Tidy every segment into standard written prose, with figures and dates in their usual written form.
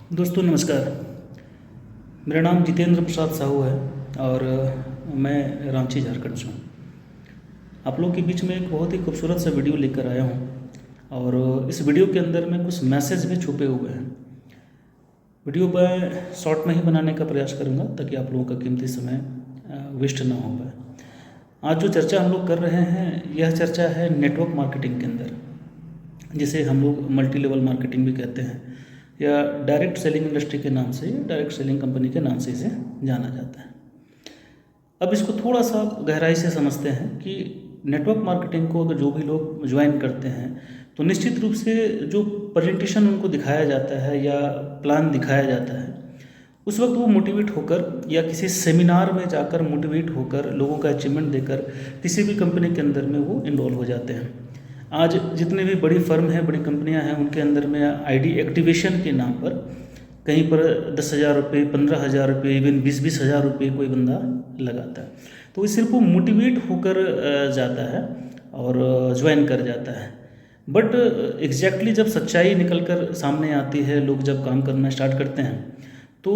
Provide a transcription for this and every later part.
दोस्तों नमस्कार। मेरा नाम जितेंद्र प्रसाद साहू है और मैं रांची झारखंड से हूँ। आप लोगों के बीच में एक बहुत ही खूबसूरत सा वीडियो लेकर आया हूँ और इस वीडियो के अंदर में कुछ मैसेज भी छुपे हुए हैं। वीडियो मैं शॉर्ट में ही बनाने का प्रयास करूँगा ताकि आप लोगों का कीमती समय वेस्ट ना हो पाए। आज जो चर्चा हम लोग कर रहे हैं यह चर्चा है नेटवर्क मार्केटिंग के अंदर, जिसे हम लोग मल्टी लेवल मार्केटिंग भी कहते हैं या डायरेक्ट सेलिंग इंडस्ट्री के नाम से, डायरेक्ट सेलिंग कंपनी के नाम से इसे जाना जाता है। अब इसको थोड़ा सा गहराई से समझते हैं कि नेटवर्क मार्केटिंग को अगर जो भी लोग ज्वाइन करते हैं तो निश्चित रूप से जो प्रेजेंटेशन उनको दिखाया जाता है या प्लान दिखाया जाता है उस वक्त वो मोटिवेट होकर या किसी सेमिनार में जाकर मोटिवेट होकर लोगों का अचीवमेंट देकर किसी भी कंपनी के अंदर में वो इन्वॉल्व हो जाते हैं। आज जितने भी बड़ी फर्म हैं, बड़ी कंपनियां हैं, उनके अंदर में आईडी एक्टिवेशन के नाम पर कहीं पर 10,000 रुपये, 15,000 रुपये, इवन 20-20 हज़ार रुपये कोई बंदा लगाता है। तो वो सिर्फ वो मोटिवेट होकर जाता है और ज्वाइन कर जाता है। बट एग्जैक्टली जब सच्चाई निकल कर सामने आती है, लोग जब काम करना स्टार्ट करते हैं तो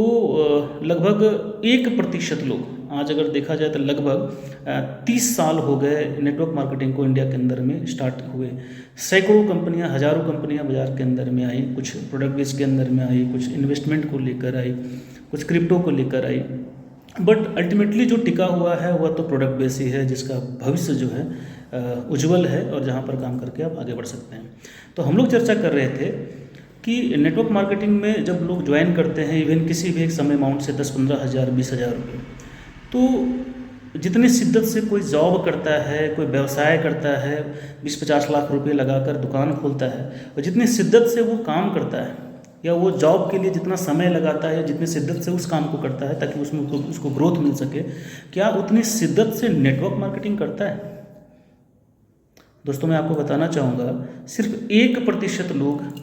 लगभग 1% लोग, आज अगर देखा जाए तो लगभग 30 साल हो गए नेटवर्क मार्केटिंग को इंडिया के अंदर में स्टार्ट हुए। सैकड़ों कंपनियां, हज़ारों कंपनियां बाज़ार के अंदर में आई, कुछ प्रोडक्ट बेस के अंदर में आई, कुछ इन्वेस्टमेंट को लेकर आई, कुछ क्रिप्टो को लेकर आई। बट अल्टीमेटली जो टिका हुआ है वह तो प्रोडक्ट बेस ही है, जिसका भविष्य जो है उज्जवल है और जहाँ पर काम करके आप आगे बढ़ सकते हैं। तो हम लोग चर्चा कर रहे थे कि नेटवर्क मार्केटिंग में जब लोग ज्वाइन करते हैं इवन किसी भी एक सम अमाउंट से 10-15 हज़ार, 20 हज़ार रुपये, तो जितनी शिद्दत से कोई जॉब करता है, कोई व्यवसाय करता है, 20-50 लाख रुपए लगाकर दुकान खोलता है, और जितनी शिद्दत से वो काम करता है या वो जॉब के लिए जितना समय लगाता है, जितनी शिद्दत से उस काम को करता है ताकि उसमें उसको ग्रोथ मिल सके, क्या उतनी शिद्दत से नेटवर्क मार्केटिंग करता है? दोस्तों मैं आपको बताना चाहूँगा सिर्फ 1% लोग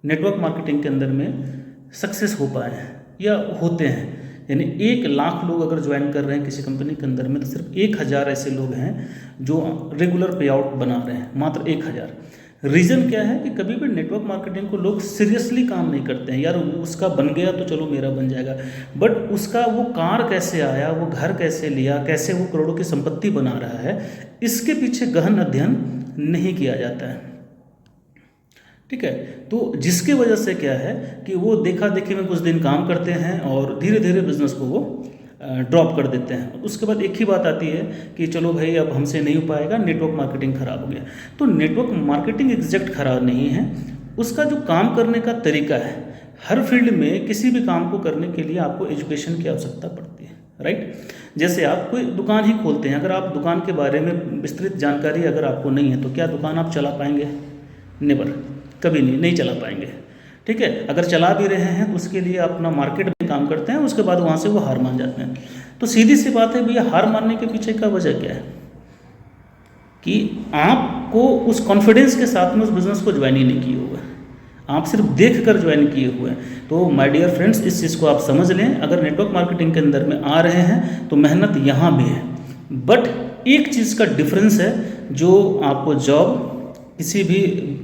नेटवर्क मार्केटिंग के अंदर में सक्सेस हो पाए हैं या होते हैं। यानी 1 लाख लोग अगर ज्वाइन कर रहे हैं किसी कंपनी के अंदर में तो सिर्फ 1,000 ऐसे लोग हैं जो रेगुलर पे आउट बना रहे हैं, मात्र 1,000। रीज़न क्या है कि कभी भी नेटवर्क मार्केटिंग को लोग सीरियसली काम नहीं करते हैं। यार उसका बन गया तो चलो मेरा बन जाएगा, बट उसका वो कार कैसे आया, वो घर कैसे लिया, कैसे वो करोड़ों की संपत्ति बना रहा है, इसके पीछे गहन अध्ययन नहीं किया जाता है। ठीक है, तो जिसके वजह से क्या है कि वो देखा देखी में कुछ दिन काम करते हैं और धीरे धीरे बिजनेस को वो ड्रॉप कर देते हैं। उसके बाद एक ही बात आती है कि चलो भाई अब हमसे नहीं हो पाएगा, नेटवर्क मार्केटिंग ख़राब हो गया। तो नेटवर्क मार्केटिंग एग्जैक्ट ख़राब नहीं है, उसका जो काम करने का तरीका है। हर फील्ड में किसी भी काम को करने के लिए आपको एजुकेशन की आवश्यकता पड़ती है, राइट। जैसे आप कोई दुकान ही खोलते हैं, अगर आप दुकान के बारे में विस्तृत जानकारी अगर आपको नहीं है तो क्या दुकान आप चला पाएंगे? नेवर, कभी नहीं चला पाएंगे। ठीक है, अगर चला भी रहे हैं तो उसके लिए अपना मार्केट में काम करते हैं, उसके बाद वहाँ से वो हार मान जाते हैं। तो सीधी सी बात है भैया, हार मानने के पीछे का वजह क्या है कि आपको उस कॉन्फिडेंस के साथ में उस बिज़नेस को ज्वाइन ही नहीं किए हुए, आप सिर्फ देख कर ज्वाइन किए हुए हैं। तो माय डियर फ्रेंड्स, इस चीज़ को आप समझ लें, अगर नेटवर्क मार्केटिंग के अंदर में आ रहे हैं तो मेहनत यहाँ भी है, बट एक चीज़ का डिफरेंस है जो आपको जॉब, किसी भी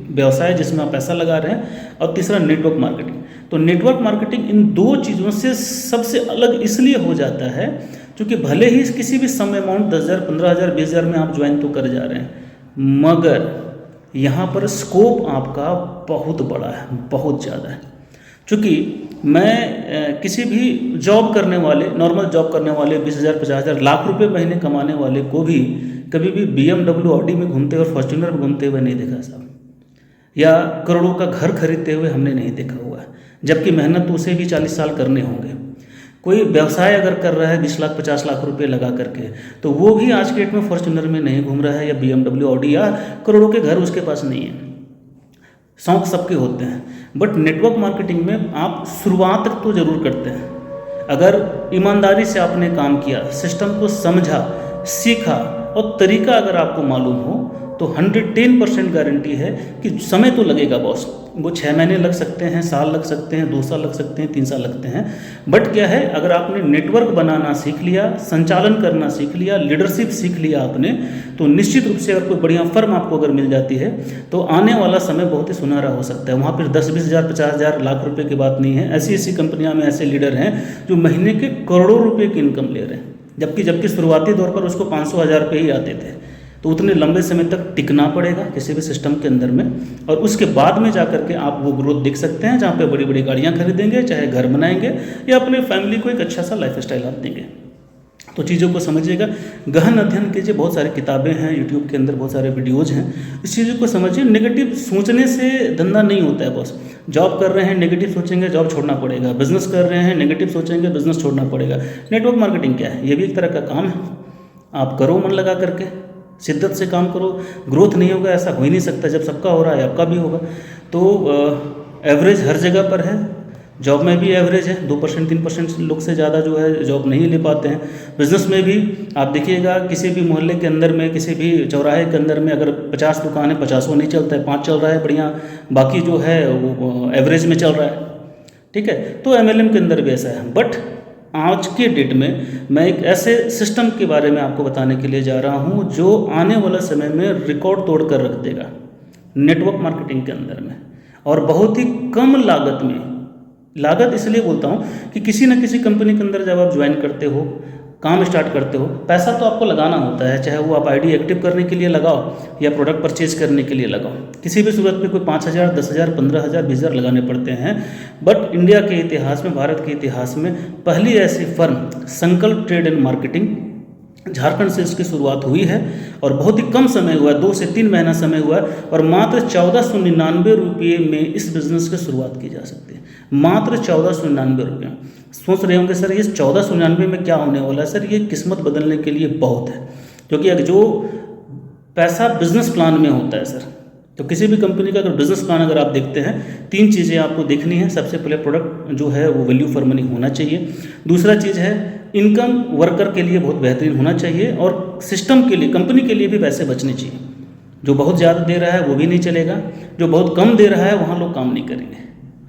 व्यवसाय जिसमें आप पैसा लगा रहे हैं, और तीसरा नेटवर्क मार्केटिंग। तो नेटवर्क मार्केटिंग इन 2 चीज़ों से सबसे अलग इसलिए हो जाता है क्योंकि भले ही किसी भी सम अमाउंट 10,000, 15,000, 20,000 में आप ज्वाइन तो कर जा रहे हैं, मगर यहाँ पर स्कोप आपका बहुत बड़ा है, बहुत ज़्यादा है। क्योंकि मैं किसी भी जॉब करने वाले, नॉर्मल जॉब करने वाले 20,000, 50,000, लाख रुपए महीने कमाने वाले को भी कभी भी BMW, ऑडी में घूमते और फॉर्च्यूनर में घूमते हुए नहीं देखा साहब, या करोड़ों का घर खरीदते हुए हमने नहीं देखा हुआ है, जबकि मेहनत तो उसे भी 40 साल करने होंगे। कोई व्यवसाय अगर कर रहा है 20 लाख, 50 लाख रुपए लगा करके, तो वो भी आज के डेट में फॉर्च्यूनर में नहीं घूम रहा है या BMW, ऑडी या करोड़ों के घर उसके पास नहीं है। शौक सबके होते हैं, बट नेटवर्क मार्केटिंग में आप शुरुआत तो ज़रूर करते हैं। अगर ईमानदारी से आपने काम किया, सिस्टम को समझा, सीखा और तरीका अगर आपको मालूम हो तो 110% गारंटी है कि समय तो लगेगा बॉस, वो 6 महीने लग सकते हैं, साल लग सकते हैं, 2 साल लग सकते हैं, 3 साल लगते हैं, बट क्या है, अगर आपने नेटवर्क बनाना सीख लिया, संचालन करना सीख लिया, लीडरशिप सीख लिया आपने, तो निश्चित रूप से अगर कोई बढ़िया फर्म आपको अगर मिल जाती है तो आने वाला समय बहुत ही सुनहरा हो सकता है। वहाँ पर 10-20 हज़ार, 50 हज़ार, लाख रुपये की बात नहीं है। ऐसी ऐसी कंपनियाँ में ऐसे लीडर हैं जो महीने के करोड़ों रुपये की इनकम ले रहे हैं, जबकि शुरुआती दौर पर उसको 500-1000 रुपये ही आते थे। तो उतने लंबे समय तक टिकना पड़ेगा किसी भी सिस्टम के अंदर में, और उसके बाद में जाकर के आप वो ग्रोथ देख सकते हैं, जहाँ पे बड़ी बड़ी गाड़ियाँ खरीदेंगे, चाहे घर बनाएंगे, या अपने फैमिली को एक अच्छा सा लाइफ स्टाइल आप देंगे। तो चीज़ों को समझिएगा, गहन अध्ययन कीजिए, बहुत सारी किताबें हैं यूट्यूब के अंदर, बहुत सारे वीडियोज़ हैं, इस चीज़ों को समझिए। नेगेटिव सोचने से धंधा नहीं होता है बॉस। जॉब कर रहे हैं, नेगेटिव सोचेंगे, जॉब छोड़ना पड़ेगा। बिजनेस कर रहे हैं, नेगेटिव सोचेंगे, बिजनेस छोड़ना पड़ेगा। नेटवर्क मार्केटिंग क्या है? ये भी एक तरह का काम है। आप करो मन लगा करके, शिद्दत से काम करो। ग्रोथ नहीं होगा ऐसा हो ही नहीं सकता, जब सबका हो रहा है आपका भी होगा। तो एवरेज हर जगह पर है, जॉब में भी एवरेज है, 2% 3% लोग से ज़्यादा जो है जॉब नहीं ले पाते हैं। बिज़नेस में भी आप देखिएगा, किसी भी मोहल्ले के अंदर में, किसी भी चौराहे के अंदर में अगर 50 दुकान है, 50 नहीं चलता है, 5 चल रहा है बढ़िया, बाकी जो है वो एवरेज में चल रहा है। ठीक है, तो MLM के अंदर भी ऐसा है। बट आज के डेट में मैं एक ऐसे सिस्टम के बारे में आपको बताने के लिए जा रहा हूँ जो आने वाला समय में रिकॉर्ड तोड़ कर रख देगा नेटवर्क मार्केटिंग के अंदर में, और बहुत ही कम लागत में। लागत इसलिए बोलता हूँ कि किसी न किसी कंपनी के अंदर जब आप ज्वाइन करते हो, काम स्टार्ट करते हो, पैसा तो आपको लगाना होता है, चाहे वो आप आईडी एक्टिव करने के लिए लगाओ या प्रोडक्ट परचेज करने के लिए लगाओ। किसी भी सूरत में कोई 5,000, 10,000, 15,000, 20,000 लगाने पड़ते हैं। बट इंडिया के इतिहास में, भारत के इतिहास में पहली ऐसी फर्म संकल्प ट्रेड एंड मार्केटिंग, झारखंड से इसकी शुरुआत हुई है, और बहुत ही कम समय हुआ, 2 से 3 महीना समय हुआ, और मात्र 1499 रुपये में इस बिज़नेस की शुरुआत की जा सकती है। मात्र 1499 रुपये। सोच रहे होंगे सर ये 1499 में क्या होने वाला है? सर ये किस्मत बदलने के लिए बहुत है, क्योंकि जो पैसा बिजनेस प्लान में होता है सर, तो किसी भी कंपनी का अगर बिजनेस प्लान अगर आप देखते हैं, 3 चीज़ें आपको देखनी है। सबसे पहले प्रोडक्ट जो है वो वैल्यू फॉर मनी होना चाहिए। दूसरा चीज़ है इनकम वर्कर के लिए बहुत बेहतरीन होना चाहिए, और सिस्टम के लिए, कंपनी के लिए भी पैसे बचने चाहिए। जो बहुत ज़्यादा दे रहा है वो भी नहीं चलेगा, जो बहुत कम दे रहा है वहाँ लोग काम नहीं करेंगे।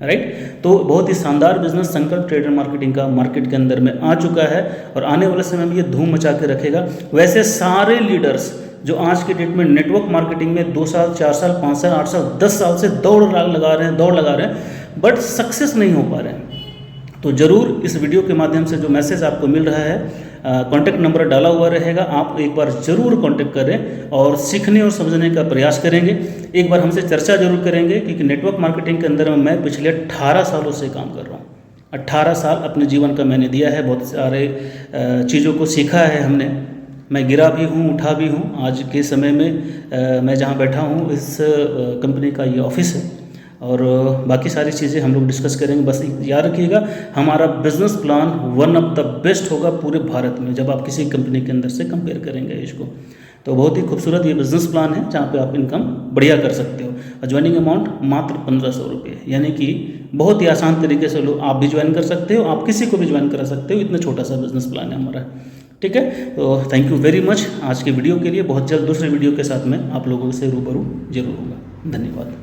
राइट, तो बहुत ही शानदार बिजनेस संकल्प ट्रेड एंड मार्केटिंग का मार्केट के अंदर में आ चुका है, और आने वाले समय में ये धूम मचा के रखेगा। वैसे सारे लीडर्स जो आज के डेट में नेटवर्क मार्केटिंग में 2 साल, 4 साल, 5 साल, 8 साल, 10 साल से दौड़ लगा रहे हैं, बट सक्सेस नहीं हो पा रहे हैं। तो ज़रूर इस वीडियो के माध्यम से जो मैसेज आपको मिल रहा है, कॉन्टैक्ट नंबर डाला हुआ रहेगा, आप एक बार ज़रूर कॉन्टैक्ट करें और सीखने और समझने का प्रयास करेंगे। एक बार हमसे चर्चा जरूर करेंगे, क्योंकि नेटवर्क मार्केटिंग के अंदर में मैं पिछले 18 सालों से काम कर रहा हूँ। 18 साल अपने जीवन का मैंने दिया है, बहुत सारे चीज़ों को सीखा है हमने। मैं गिरा भी हूँ, उठा भी हूँ। आज के समय में मैं जहाँ बैठा हूँ, इस कंपनी का ये ऑफिस है, और बाकी सारी चीज़ें हम लोग डिस्कस करेंगे। बस याद रखिएगा, हमारा business plan one of the best होगा पूरे भारत में, जब आप किसी कंपनी के अंदर से कंपेयर करेंगे इसको। तो बहुत ही खूबसूरत ये बिज़नेस प्लान है, जहाँ पे आप इनकम बढ़िया कर सकते हो। ज्वाइनिंग अमाउंट मात्र 1500 रुपये, यानी कि बहुत ही आसान तरीके से लोग आप भी ज्वाइन कर सकते हो, आप किसी को भी ज्वाइन कर सकते हो। इतना छोटा सा बिजनेस प्लान है हमारा। ठीक है, तो थैंक यू वेरी मच आज के वीडियो के लिए। बहुत जल्द दूसरे वीडियो के साथ में आप लोगों से रूबरू जरूर होगा। धन्यवाद।